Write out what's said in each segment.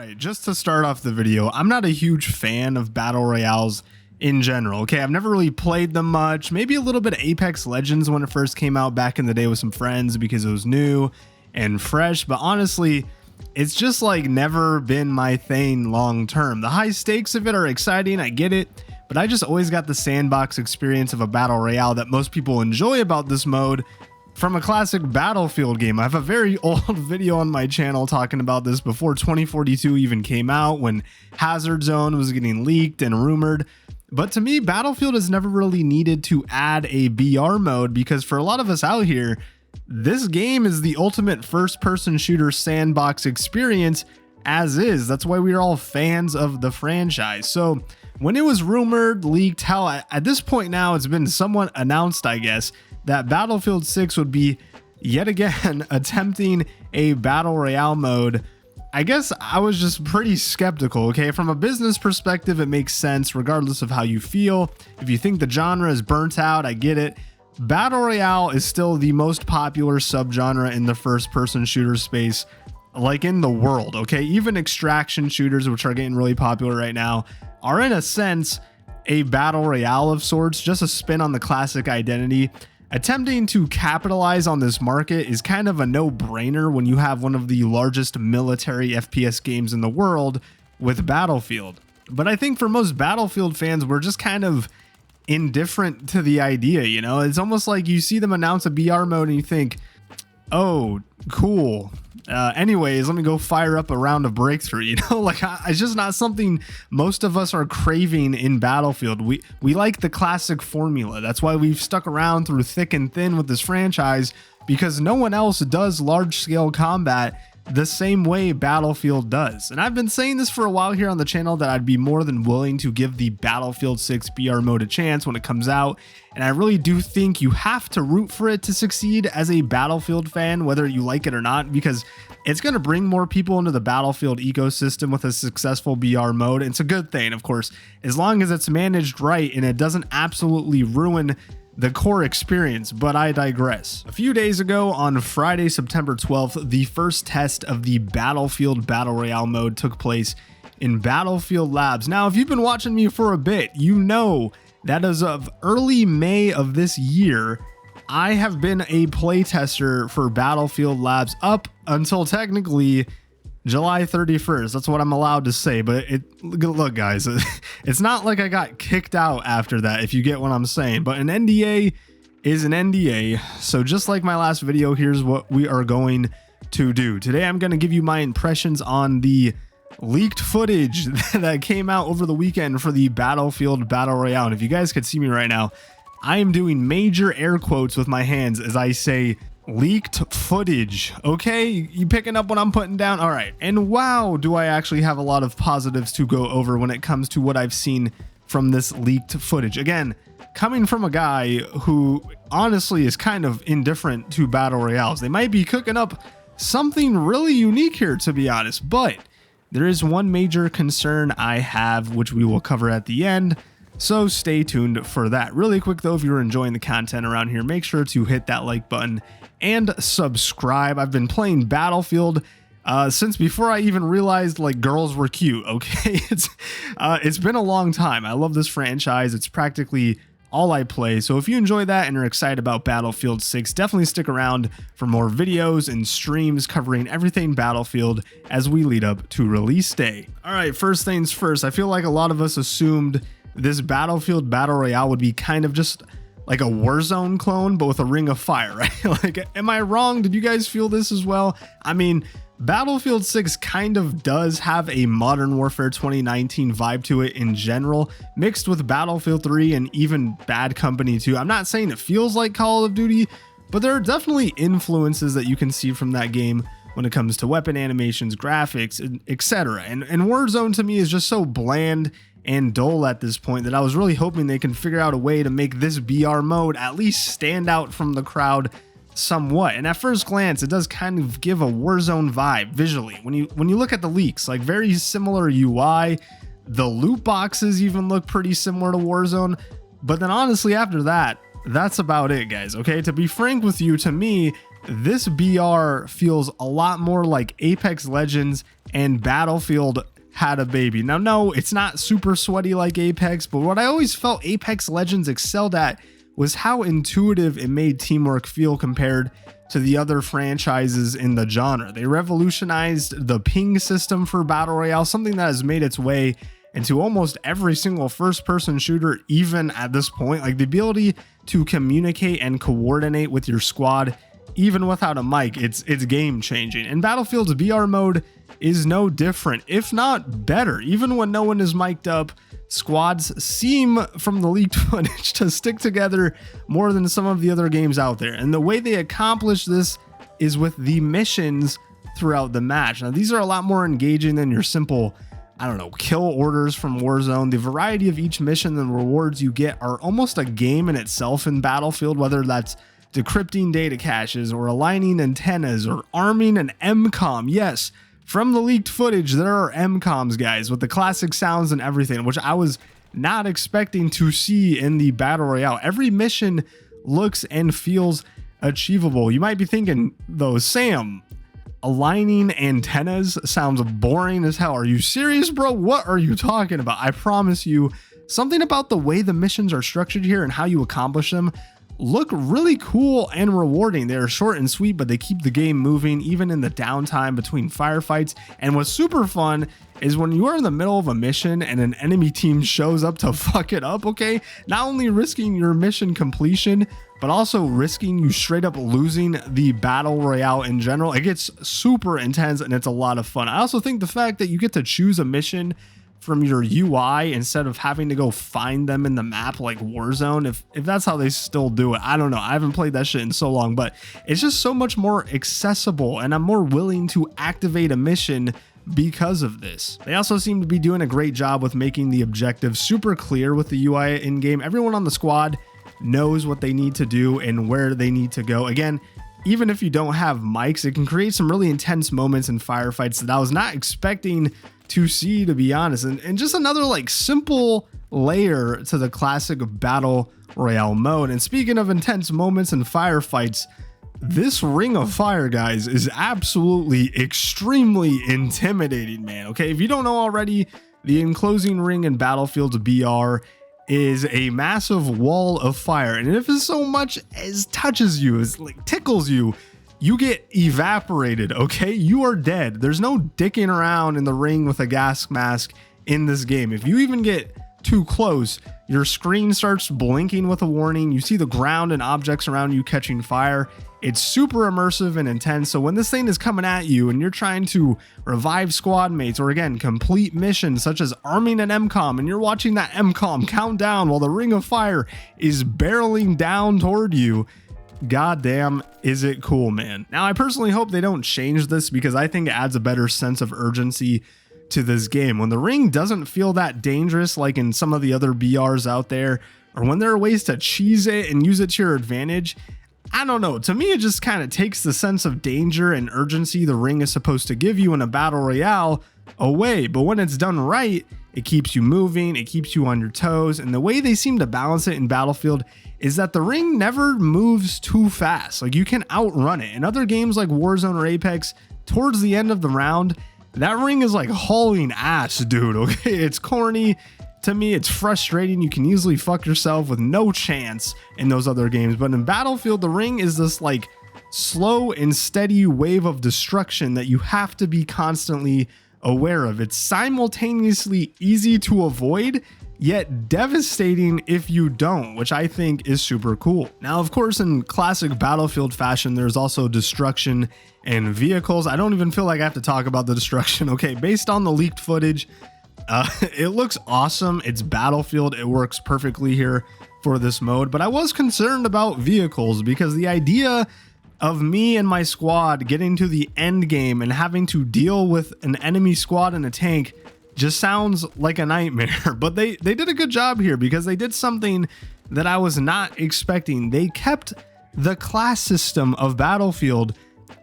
Alright, just to start off the video, I'm not a huge fan of Battle Royales in general, okay? I've never really played them much, maybe a little bit of Apex Legends when it first came out back in the day with some friends because it was new and fresh, but honestly, it's just like never been my thing long term. The high stakes of it are exciting, I get it, but I just always got the sandbox experience of a Battle Royale that most people enjoy about this mode from a classic Battlefield game. I have a very old video on my channel talking about this before 2042 even came out, when Hazard Zone was getting leaked and rumored. But to me, Battlefield has never really needed to add a BR mode because for a lot of us out here, this game is the ultimate first-person shooter sandbox experience as is. That's why we are all fans of the franchise. So when it was rumored, leaked, hell, at this point now it's been somewhat announced, I guess, that Battlefield 6 would be yet again attempting a Battle Royale mode. I guess I was just pretty skeptical, okay? From a business perspective, it makes sense regardless of how you feel. If you think the genre is burnt out, I get it. Battle Royale is still the most popular subgenre in the first-person shooter space, like in the world, okay? Even extraction shooters, which are getting really popular right now, are in a sense a Battle Royale of sorts, just a spin on the classic identity. Attempting to capitalize on this market is kind of a no-brainer when you have one of the largest military FPS games in the world with Battlefield. But I think for most Battlefield fans, we're just kind of indifferent to the idea, you know? It's almost like you see them announce a BR mode and you think, oh, cool. Anyways, let me go fire up a round of Breakthrough, you know? Like, it's just not something most of us are craving in Battlefield. We like the classic formula. That's why we've stuck around through thick and thin with this franchise, because no one else does large-scale combat the same way Battlefield does. And I've been saying this for a while here on the channel, that I'd be more than willing to give the Battlefield 6 BR mode a chance when it comes out. And I really do think you have to root for it to succeed as a Battlefield fan, whether you like it or not, because it's going to bring more people into the Battlefield ecosystem with a successful BR mode. It's a good thing, of course, as long as it's managed right and it doesn't absolutely ruin the core experience, but I digress. A few days ago, on Friday, September 12th, the first test of the Battlefield Battle Royale mode took place in Battlefield Labs. Now, if you've been watching me for a bit, you know that as of early May of this year, I have been a playtester for Battlefield Labs up until technically July 31st. That's what I'm allowed to say, but look guys, it's not like I got kicked out after that, if you get what I'm saying, but an NDA is an NDA. So just like my last video, here's what we are going to do. Today I'm going to give you my impressions on the leaked footage that came out over the weekend for the Battlefield Battle Royale. And if you guys could see me right now, I am doing major air quotes with my hands as I say leaked footage. Okay, you picking up what I'm putting down? All right. And wow, do I actually have a lot of positives to go over when it comes to what I've seen from this leaked footage. Again, coming from a guy who honestly is kind of indifferent to Battle Royales. They might be cooking up something really unique here, to be honest, but there is one major concern I have, which we will cover at the end. So stay tuned for that. Really quick though, if you're enjoying the content around here, make sure to hit that like button and subscribe. I've been playing Battlefield since before I even realized like girls were cute, okay? It's been a long time. I love this franchise. It's practically all I play. So if you enjoy that and are excited about Battlefield 6, definitely stick around for more videos and streams covering everything Battlefield as we lead up to release day. All right, first things first, I feel like a lot of us assumed this Battlefield Battle Royale would be kind of just like a Warzone clone, but with a Ring of Fire, right? Like, am I wrong? Did you guys feel this as well? I mean, Battlefield 6 kind of does have a Modern Warfare 2019 vibe to it in general, mixed with Battlefield 3 and even Bad Company 2. I'm not saying it feels like Call of Duty, but there are definitely influences that you can see from that game when it comes to weapon animations, graphics, etc. And Warzone to me is just so bland and dull at this point that I was really hoping they can figure out a way to make this BR mode at least stand out from the crowd somewhat. And at first glance, it does kind of give a Warzone vibe visually. When you look at the leaks, like very similar UI, the loot boxes even look pretty similar to Warzone. But then honestly, after that, that's about it, guys. Okay, to be frank with you, to me, this BR feels a lot more like Apex Legends and Battlefield had a baby. Now, no, it's not super sweaty like Apex, but what I always felt Apex Legends excelled at was how intuitive it made teamwork feel compared to the other franchises in the genre. They revolutionized the ping system for Battle Royale, something that has made its way into almost every single first-person shooter, even at this point. Like the ability to communicate and coordinate with your squad, even without a mic, it's game-changing. And Battlefield's BR mode is no different, if not better. Even when no one is mic'd up, squads seem, from the leaked footage, to stick together more than some of the other games out there. And the way they accomplish this is with the missions throughout the match. Now, these are a lot more engaging than your simple, I don't know, kill orders from Warzone. The variety of each mission and rewards you get are almost a game in itself in Battlefield, whether that's decrypting data caches or aligning antennas or arming an MCOM. Yes, from the leaked footage, there are MCOMs, guys, with the classic sounds and everything, which I was not expecting to see in the Battle Royale. Every mission looks and feels achievable. You might be thinking, though, Sam, aligning antennas sounds boring as hell. Are you serious, bro? What are you talking about? I promise you, something about the way the missions are structured here and how you accomplish them look really cool and rewarding. They're short and sweet, but they keep the game moving even in the downtime between firefights. And what's super fun is when you are in the middle of a mission and an enemy team shows up to fuck it up, okay? Not only risking your mission completion, but also risking you straight up losing the Battle Royale in general. It gets super intense and it's a lot of fun. I also think the fact that you get to choose a mission from your UI instead of having to go find them in the map like Warzone, if that's how they still do it, I don't know. I haven't played that shit in so long, but it's just so much more accessible and I'm more willing to activate a mission because of this. They also seem to be doing a great job with making the objectives super clear with the UI in-game. Everyone on the squad knows what they need to do and where they need to go. Again, even if you don't have mics, it can create some really intense moments in firefights that I was not expecting to see, to be honest. And just another like simple layer to the classic Battle Royale mode. And speaking of intense moments and firefights, this ring of fire, guys, is absolutely extremely intimidating, man. Okay, if you don't know already, the enclosing ring in Battlefield's BR is a massive wall of fire, and if it so much as touches you, as like tickles you, you get evaporated. Okay, you are dead. There's no dicking around in the ring with a gas mask in this game. If you even get too close, your screen starts blinking with a warning. You see the ground and objects around you catching fire. It's super immersive and intense. So when this thing is coming at you and you're trying to revive squad mates, or again, complete missions such as arming an MCOM, and you're watching that MCOM count down while the ring of fire is barreling down toward you, goddamn, is it cool, man. Now, I personally hope they don't change this because I think it adds a better sense of urgency to this game. When the ring doesn't feel that dangerous like in some of the other BRs out there, or when there are ways to cheese it and use it to your advantage, I don't know. To me, it just kind of takes the sense of danger and urgency the ring is supposed to give you in a Battle Royale away. But when it's done right, it keeps you moving, it keeps you on your toes. And the way they seem to balance it in Battlefield is that the ring never moves too fast. Like, you can outrun it. In other games like Warzone or Apex, towards the end of the round, that ring is like hauling ass, dude. Okay, it's corny. To me, it's frustrating. You can easily fuck yourself with no chance in those other games. But in Battlefield, the ring is this like slow and steady wave of destruction that you have to be constantly aware of. It's simultaneously easy to avoid, yet devastating if you don't, which I think is super cool. Now, of course, in classic Battlefield fashion, there's also destruction and vehicles. I don't even feel like I have to talk about the destruction. Okay, based on the leaked footage, it looks awesome. It's Battlefield. It works perfectly here for this mode, but I was concerned about vehicles because the idea of me and my squad getting to the end game and having to deal with an enemy squad in a tank just sounds like a nightmare. But they did a good job here because they did something that I was not expecting. They kept the class system of Battlefield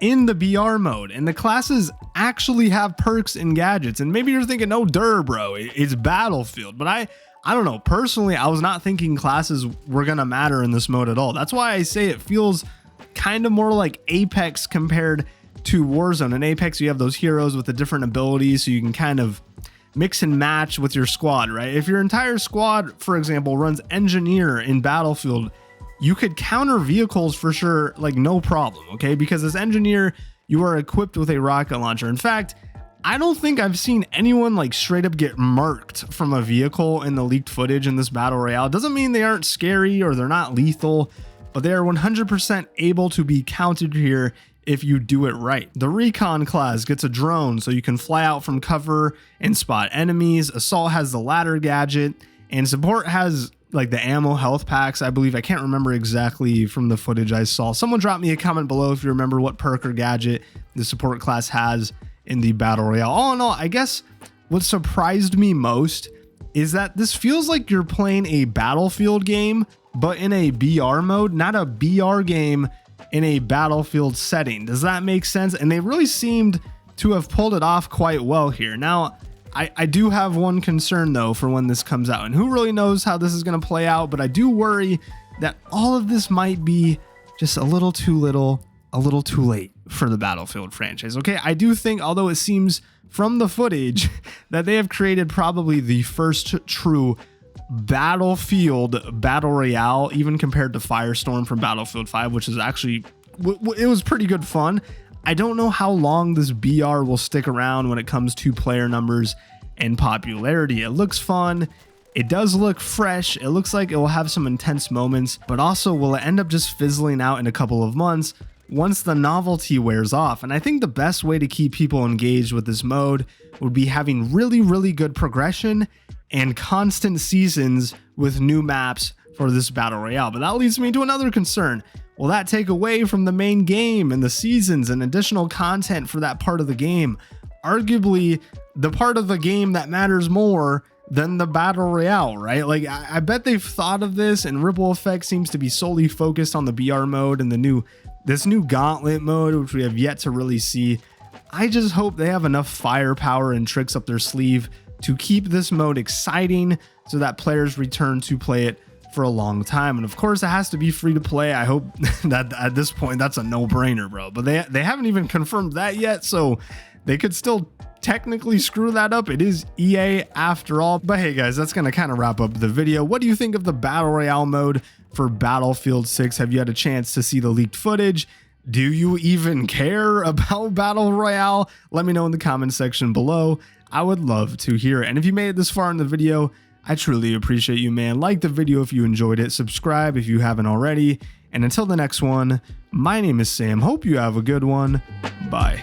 in the BR mode, and the classes actually have perks and gadgets. And maybe you're thinking, no, bro, it's Battlefield. But I don't know. Personally, I was not thinking classes were gonna matter in this mode at all. That's why I say it feels kind of more like Apex compared to Warzone. In Apex, you have those heroes with the different abilities, so you can kind of mix and match with your squad, right? If your entire squad, for example, runs engineer in Battlefield, you could counter vehicles for sure, like no problem, okay? Because as engineer, you are equipped with a rocket launcher. In fact, I don't think I've seen anyone like straight up get marked from a vehicle in the leaked footage in this Battle Royale. Doesn't mean they aren't scary or they're not lethal, but they are 100% able to be counted here if you do it right. The Recon class gets a drone, so you can fly out from cover and spot enemies. Assault has the ladder gadget, and Support has like the ammo health packs, I believe. I can't remember exactly from the footage I saw. Someone drop me a comment below if you remember what perk or gadget the Support class has in the Battle Royale. All in all, I guess what surprised me most is that this feels like you're playing a Battlefield game, but in a BR mode, not a BR game in a Battlefield setting. Does that make sense? And they really seemed to have pulled it off quite well here. Now, I do have one concern though for when this comes out, and who really knows how this is going to play out, but I do worry that all of this might be just a little too little, a little too late for the Battlefield franchise. Okay, I do think, although it seems from the footage that they have created probably the first true Battlefield Battle Royale, even compared to Firestorm from Battlefield 5, which is actually, it was pretty good fun. I don't know how long this BR will stick around when it comes to player numbers and popularity. It looks fun. It does look fresh. It looks like it will have some intense moments, but also will it end up just fizzling out in a couple of months once the novelty wears off? And I think the best way to keep people engaged with this mode would be having really, really good progression and constant seasons with new maps for this Battle Royale. But that leads me to another concern. Will that take away from the main game and the seasons and additional content for that part of the game? Arguably, the part of the game that matters more than the Battle Royale, right? Like, I bet they've thought of this, and Ripple Effect seems to be solely focused on the BR mode and this new Gauntlet mode, which we have yet to really see. I just hope they have enough firepower and tricks up their sleeve to keep this mode exciting so that players return to play it for a long time. And of course, it has to be free to play. I hope that at this point that's a no-brainer, bro. But they haven't even confirmed that yet, so they could still technically screw that up. It is EA after all. But hey guys, that's gonna kind of wrap up the video. What do you think of the Battle Royale mode for Battlefield 6? Have you had a chance to see the leaked footage? Do you even care about Battle Royale? Let me know in the comment section below. I would love to hear it. And if you made it this far in the video, I truly appreciate you, man. Like the video if you enjoyed it. Subscribe if you haven't already. And until the next one, my name is Sam. Hope you have a good one. Bye.